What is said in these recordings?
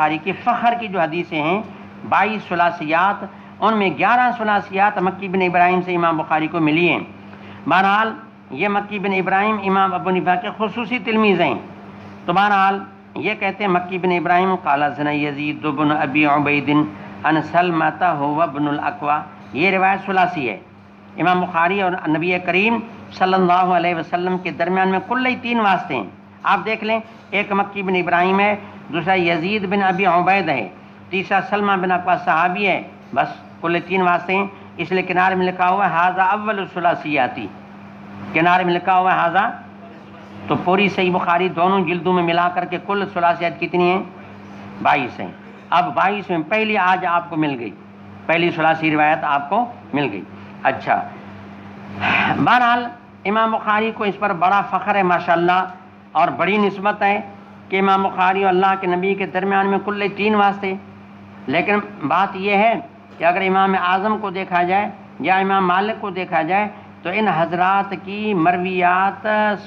بخاری کی فخر کی جو حدیثیں ہیں 22 ثلاثیات، ان میں 11 ثلاثیات مکی بن ابراہیم سے امام بخاری کو ملی ہیں۔ بہرحال یہ مکی بن ابراہیم امام ابو حنیفہ کے خصوصی تلمیذ ہیں۔ تو بہرحال یہ کہتے ہیں مکی بن ابراہیم قال حدثنا یزید بن ابی عبید عن سلمۃ هو ابن الاکوع، یہ روایت ثلاثی ہے۔ امام بخاری اور نبی کریم صلی اللہ علیہ وسلم کے درمیان میں کل 3 واسطے ہیں۔ آپ دیکھ لیں، ایک مکی بن ابراہیم ہے، دوسرا یزید بن ابی عبید ہے، تیسرا سلمہ بن اکوع صحابی ہے، بس کل 3 واسطے ہیں۔ اس لیے کنارے میں لکھا ہوا ہے ھذا اول الثلاثیاتی، کنارے میں لکھا ہوا ہے ھذا، تو پوری صحیح بخاری دونوں جلدوں میں ملا کر کے کل ثلاثیات کتنی ہیں؟ 22 ہیں۔ اب 22 میں پہلی آج آپ کو مل گئی، پہلی ثلاثی روایت آپ کو مل گئی۔ اچھا، بہرحال امام بخاری کو اس پر بڑا فخر ہے ماشاءاللہ، اور بڑی نسبت ہے کہ امام بخاری اور اللہ کے نبی کے درمیان میں کل 3 واسطے۔ لیکن بات یہ ہے کہ اگر امام اعظم کو دیکھا جائے یا امام مالک کو دیکھا جائے تو ان حضرات کی مرویات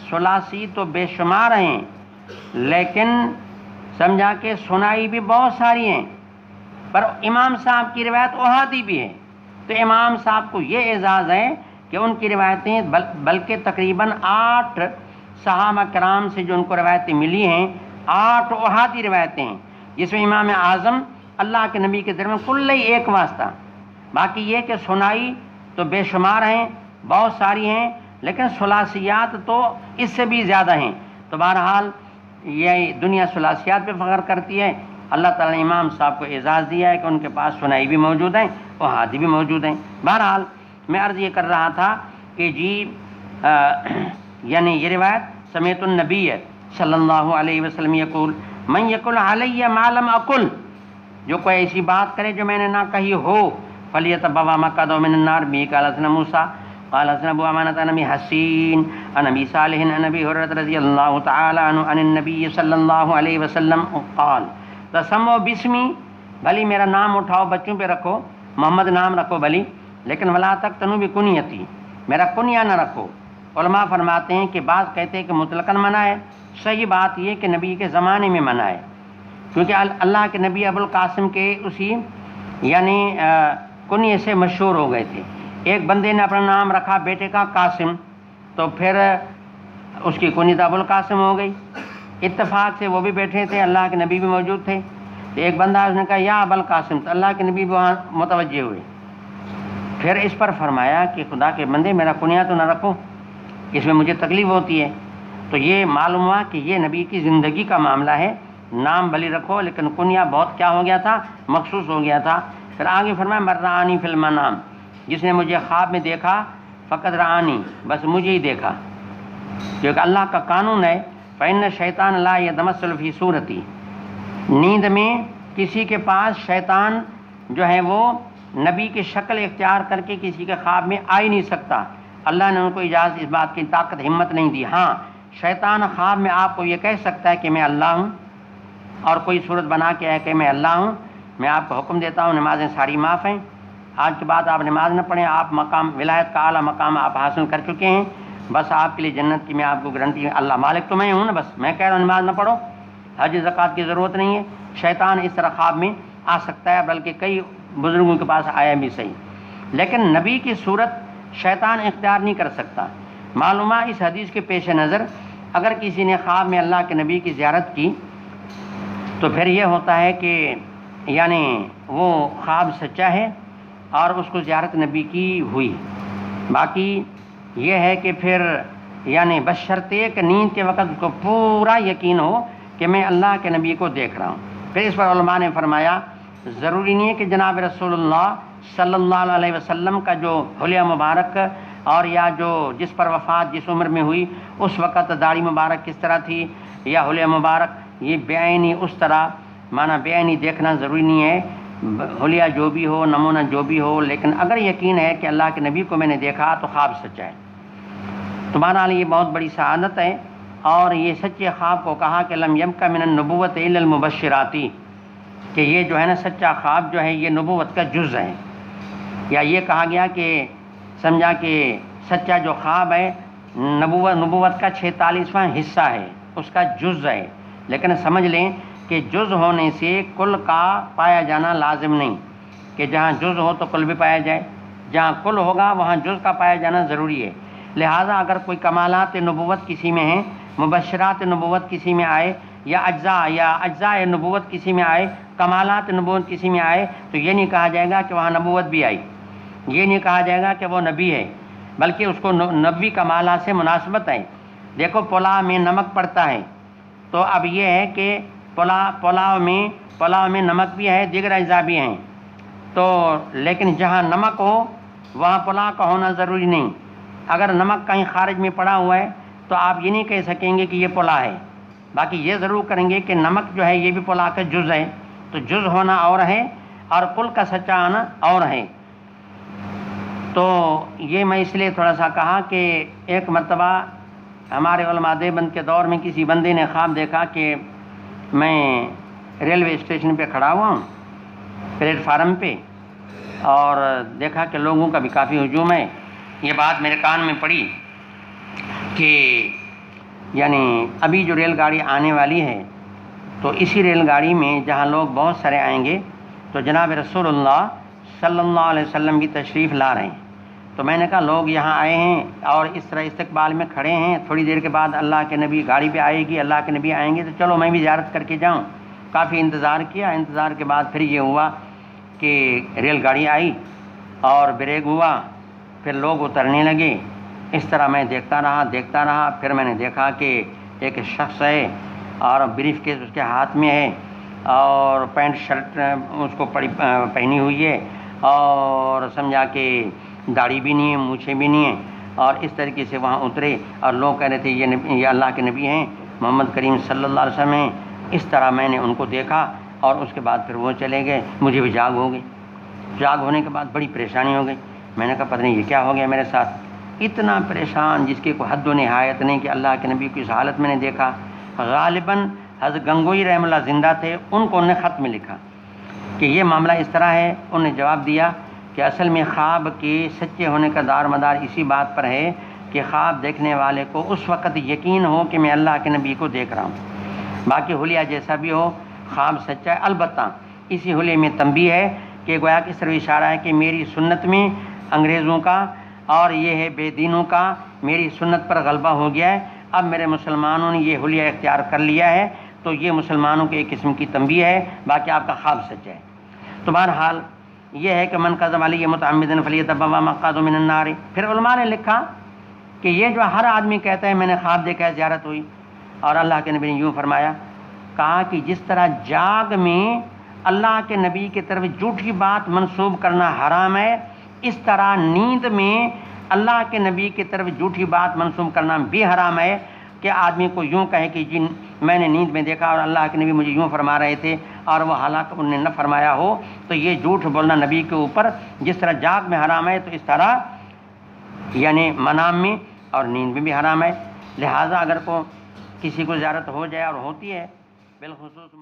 ثلاثی تو بے شمار ہیں، لیکن سمجھا کہ سنائی بھی بہت ساری ہیں، پر امام صاحب کی روایت احادی بھی ہے۔ تو امام صاحب کو یہ اعزاز ہے کہ ان کی روایتیں بلکہ تقریباً 8 صحابہ کرام سے جو ان کو روایتیں ملی ہیں 8 احادی روایتیں ہیں، جس میں امام اعظم اللہ کے نبی کے درمیان کل 1 واسطہ، باقی یہ کہ سنائی تو بے شمار ہیں، بہت ساری ہیں، لیکن ثلاثیات تو اس سے بھی زیادہ ہیں۔ تو بہرحال یہ دنیا ثلاثیات پہ فخر کرتی ہے، اللہ تعالیٰ نے امام صاحب کو اعزاز دیا ہے کہ ان کے پاس سنائی بھی موجود ہیں، احادی بھی موجود ہیں۔ بہرحال میں عرض یہ کر رہا تھا کہ جی یعنی یہ روایت سمیت النبی صلی اللہ علیہ وسلم یقول من یقل علیہ ما لم اقل، جو کوئی ایسی بات کرے جو میں نے نہ کہی ہو، فلیتبوا مقعدہ من النار، بھی قال حدثنا موسیٰ قال حدثنا ابو عوانۃ عن ابی حسین عن ابی صالح عن ابی ہریرہ رضی اللہ تعالی عنہ عن النبی صلی اللہ علیہ وسلم قال تسموا باسمی، بھلی میرا نام اٹھاؤ، بچوں پہ رکھو، محمد نام رکھو بھلی، لیکن ولا تقتنوا بکنیتی، میرا کنیہ نہ رکھو۔ علماء فرماتے ہیں کہ بعض کہتے ہیں کہ مطلقاً منع ہے، صحیح بات یہ کہ نبی کے زمانے میں منع ہے، کیونکہ اللہ کے نبی ابو القاسم کے اسی یعنی کنیے سے مشہور ہو گئے تھے۔ ایک بندے نے اپنا نام رکھا بیٹے کا قاسم، تو پھر اس کی کنیت ابو القاسم ہو گئی۔ اتفاق سے وہ بھی بیٹھے تھے، اللہ کے نبی بھی موجود تھے، تو ایک بندہ اس نے کہا یا ابو القاسم، تو اللہ کے نبی بھی وہاں متوجہ ہوئے۔ پھر اس پر فرمایا کہ خدا کے بندے میرا کنیہ تو نہ رکھو، اس میں مجھے تکلیف ہوتی ہے۔ تو یہ معلوم ہوا کہ یہ نبی کی زندگی کا معاملہ ہے، نام بھلی رکھو لیکن کنیہ بہت کیا ہو گیا تھا، مخصوص ہو گیا تھا۔ پھر آگے فرمایا من رآنی فی المنام، جس نے مجھے خواب میں دیکھا، فقط رآنی، بس مجھے ہی دیکھا، کیونکہ اللہ کا قانون ہے فإن الشیطان لا یتمثل فی صورتی، نیند میں کسی کے پاس شیطان جو ہے وہ نبی کی شکل اختیار کر کے کسی کے خواب میں آ ہی نہیں سکتا، اللہ نے ان کو اجازت اس بات کی طاقت ہمت نہیں دی۔ ہاں شیطان خواب میں آپ کو یہ کہہ سکتا ہے کہ میں اللہ ہوں، اور کوئی صورت بنا کے ہے کہ میں اللہ ہوں، میں آپ کو حکم دیتا ہوں نمازیں ساری معاف ہیں، آج کے بعد آپ نماز نہ پڑھیں، آپ مقام ولایت کا اعلیٰ مقام آپ حاصل کر چکے ہیں، بس آپ کے لیے جنت کی میں آپ کو گارنٹی، اللہ مالک تو میں ہوں نا، بس میں کہہ رہا ہوں نماز نہ پڑھو، حج زکوٰۃ کی ضرورت نہیں ہے۔ شیطان اس طرح خواب میں آ سکتا ہے، بلکہ کئی بزرگوں کے پاس آیا بھی صحیح، لیکن نبی کی صورت شیطان اختیار نہیں کر سکتا۔ معلومہ اس حدیث کے پیش نظر اگر کسی نے خواب میں اللہ کے نبی کی زیارت کی تو پھر یہ ہوتا ہے کہ یعنی وہ خواب سچا ہے اور اس کو زیارت نبی کی ہوئی۔ باقی یہ ہے کہ پھر یعنی بشرطے کہ نیند کے وقت اس کو پورا یقین ہو کہ میں اللہ کے نبی کو دیکھ رہا ہوں۔ پھر اس پر علماء نے فرمایا ضروری نہیں ہے کہ جناب رسول اللہ صلی اللہ علیہ وسلم کا جو حلیہ مبارک اور یا جو جس پر وفات جس عمر میں ہوئی اس وقت داڑھی مبارک کس طرح تھی یا حلیہ مبارک، یہ بعینی اس طرح معنی بعینی دیکھنا ضروری نہیں ہے، حلیہ جو بھی ہو نمونہ جو بھی ہو، لیکن اگر یقین ہے کہ اللہ کے نبی کو میں نے دیکھا تو خواب سچا ہے۔ تمہارا لیے یہ بہت بڑی سعادت ہے، اور یہ سچے خواب کو کہا کہ لم یبق من النبوۃ الا المبشراتی، کہ یہ جو ہے نا سچا خواب جو ہے یہ نبوت کا جز ہے، یا یہ کہا گیا کہ سمجھا کہ سچا جو خواب ہے نبوت کا 46واں حصہ ہے، اس کا جز ہے، لیکن سمجھ لیں کہ جز ہونے سے کل کا پایا جانا لازم نہیں، کہ جہاں جز ہو تو کل بھی پایا جائے، جہاں کل ہوگا وہاں جز کا پایا جانا ضروری ہے۔ لہٰذا اگر کوئی کمالات نبوت کسی میں ہیں، مبشرات نبوت کسی میں آئے، یا اجزاء نبوت کسی میں آئے، کمالات نبوت کسی میں آئے، تو یہ نہیں کہا جائے گا کہ وہاں نبوت بھی آئی، یہ نہیں کہا جائے گا کہ وہ نبی ہے، بلکہ اس کو نبی کمالات سے مناسبت ہے۔ دیکھو پلاؤ میں نمک پڑتا ہے، تو اب یہ ہے کہ پلاؤ میں نمک بھی ہے، دیگر اجزاء بھی ہیں، تو لیکن جہاں نمک ہو وہاں پلاؤ کا ہونا ضروری نہیں۔ اگر نمک کہیں خارج میں پڑا ہوا ہے تو آپ یہ نہیں کہہ سکیں گے کہ یہ پلاؤ ہے، باقی یہ ضرور کریں گے کہ نمک جو ہے یہ بھی پلاؤ کا جز ہے، تو جز ہونا اور ہے اور کل کا سچا آنا اور ہے۔ تو یہ میں اس لیے تھوڑا سا کہا کہ ایک مرتبہ ہمارے علماء دیوبند کے دور میں کسی بندے نے خواب دیکھا کہ میں ریلوے اسٹیشن پہ کھڑا ہوا ہوں، پلیٹ فارم پہ، اور دیکھا کہ لوگوں کا بھی کافی ہجوم ہے۔ یہ بات میرے کان میں پڑی کہ یعنی ابھی جو ریل گاڑی آنے والی ہے تو اسی ریل گاڑی میں جہاں لوگ بہت سارے آئیں گے تو جناب رسول اللہ صلی اللہ علیہ وسلم بھی تشریف لا رہے ہیں۔ تو میں نے کہا لوگ یہاں آئے ہیں اور اس طرح استقبال میں کھڑے ہیں، تھوڑی دیر کے بعد اللہ کے نبی گاڑی پہ آئے گی، اللہ کے نبی آئیں گے، تو چلو میں بھی زیارت کر کے جاؤں۔ کافی انتظار کیا، انتظار کے بعد پھر یہ ہوا کہ ریل گاڑی آئی اور بریک ہوا، پھر لوگ اترنے لگے۔ اس طرح میں دیکھتا رہا، پھر میں نے دیکھا کہ ایک شخص ہے اور بریف کیس اس کے ہاتھ میں ہے اور پینٹ شرٹ اس کو پہنی ہوئی ہے، اور سمجھا کہ داڑھی بھی نہیں ہے، مونچھیں بھی نہیں ہیں، اور اس طریقے سے وہاں اترے اور لوگ کہہ رہے تھے یہ اللہ کے نبی ہیں، محمد کریم صلی اللہ علیہ وسلم ہیں۔ اس طرح میں نے ان کو دیکھا اور اس کے بعد پھر وہ چلے گئے، مجھے بھی جاگ ہو گئی۔ جاگ ہونے کے بعد بڑی پریشانی ہو گئی، میں نے کہا پتہ نہیں یہ کیا ہو گیا میرے ساتھ، اتنا پریشان جس کی کوئی حد و نہایت نہیں کہ اللہ کے نبی کو اس حالت میں نے دیکھا۔ غالباً حضرت گنگوئی رحمہ اللہ زندہ تھے، ان کو انہوں نے خط میں لکھا کہ یہ معاملہ اس طرح ہے۔ انہوں نے جواب دیا کہ اصل میں خواب کے سچے ہونے کا دار مدار اسی بات پر ہے کہ خواب دیکھنے والے کو اس وقت یقین ہو کہ میں اللہ کے نبی کو دیکھ رہا ہوں، باقی حلیہ جیسا بھی ہو خواب سچا ہے۔ البتہ اسی حلیے میں تنبیہ ہے کہ گویا کہ اس طرح اشارہ ہے کہ میری سنت میں انگریزوں کا اور یہ ہے بے دینوں کا میری سنت پر غلبہ ہو گیا ہے، اب میرے مسلمانوں نے یہ حلیہ اختیار کر لیا ہے، تو یہ مسلمانوں کے ایک قسم کی تنبیہ ہے، باقی آپ کا خواب سچ ہے۔ تو بہرحال یہ ہے کہ من کذب علی متعمدا فلیتبوأ مقعدہ من النار۔ پھر علماء نے لکھا کہ یہ جو ہر آدمی کہتا ہے میں نے خواب دیکھا ہے، زیارت ہوئی، اور اللہ کے نبی نے یوں فرمایا، کہا کہ جس طرح جاگ میں اللہ کے نبی کی طرف جھوٹی بات منسوب کرنا حرام ہے، اس طرح نیند میں اللہ کے نبی کی طرف جھوٹی بات منسوب کرنا بھی حرام ہے، کہ آدمی کو یوں کہے کہ جی میں نے نیند میں دیکھا اور اللہ کے نبی مجھے یوں فرما رہے تھے اور وہ حالانکہ انہوں نے نہ فرمایا ہو، تو یہ جھوٹ بولنا نبی کے اوپر جس طرح جاگ میں حرام ہے، تو اس طرح یعنی منام میں اور نیند میں بھی حرام ہے۔ لہٰذا اگر کسی کو زیارت ہو جائے اور ہوتی ہے بالخصوص